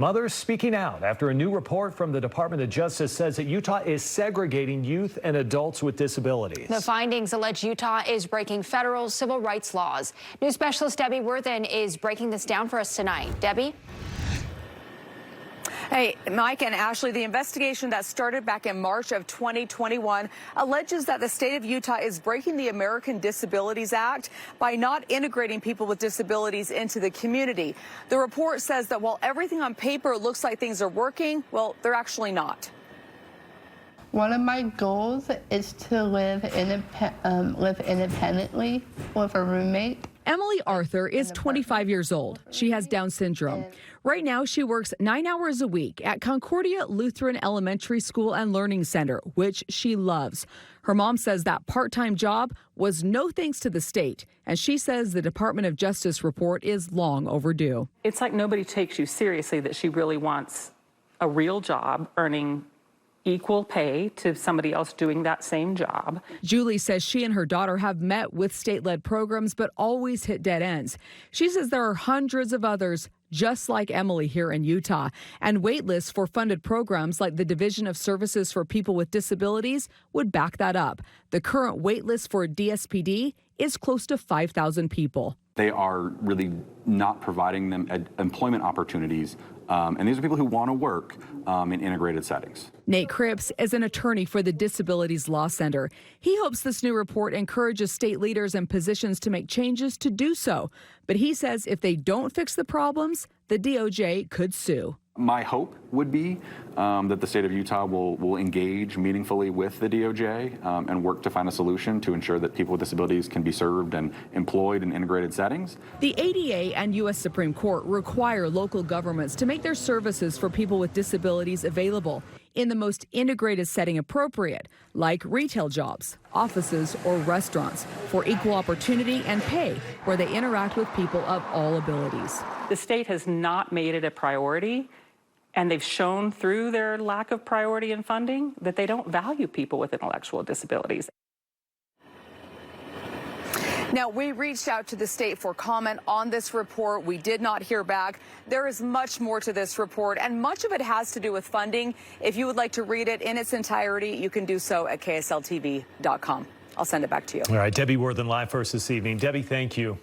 Mothers speaking out after a new report from the Department of Justice says that Utah is segregating youth and adults with disabilities. The findings allege Utah is breaking federal civil rights laws. News specialist Debbie Worthen is breaking this down for us tonight. Debbie? Hey, Mike and Ashley, the investigation that started back in March of 2021 alleges that the state of Utah is breaking the American Disabilities Act by not integrating people with disabilities into the community. The report says that while everything on paper looks like things are working, well, they're actually not. One of my goals is to live independently with a roommate. Emily Arthur is 25 years old. She has Down syndrome. Right now, she works 9 hours a week at Concordia Lutheran Elementary School and Learning Center, which she loves. Her mom says that part-time job was no thanks to the state, and she says the Department of Justice report is long overdue. It's like nobody takes you seriously that she really wants a real job earning equal pay to somebody else doing that same job. Julie says she and her daughter have met with state-led programs but always hit dead ends. She says there are hundreds of others just like Emily here in Utah, and wait lists for funded programs like the Division of Services for People with Disabilities would back that up. The current wait list for DSPD is close to 5,000 people. They are really not providing them employment opportunities, and these are people who want to work in integrated settings. Nate Cripps is an attorney for the Disabilities Law Center. He hopes this new report encourages state leaders and positions to make changes to do so. But he says if they don't fix the problems, the DOJ could sue. My hope would be that the state of Utah will engage meaningfully with the DOJ and work to find a solution to ensure that people with disabilities can be served and employed in integrated settings. The ADA and U.S. Supreme Court require local governments to make their services for people with disabilities available in the most integrated setting appropriate, like retail jobs, offices, or restaurants, for equal opportunity and pay, where they interact with people of all abilities. The state has not made it a priority, and they've shown through their lack of priority in funding that they don't value people with intellectual disabilities. Now, we reached out to the state for comment on this report. We did not hear back. There is much more to this report, and much of it has to do with funding. If you would like to read it in its entirety, you can do so at ksltv.com. I'll send it back to you. All right, Debbie Worthen live for us this evening. Debbie, thank you.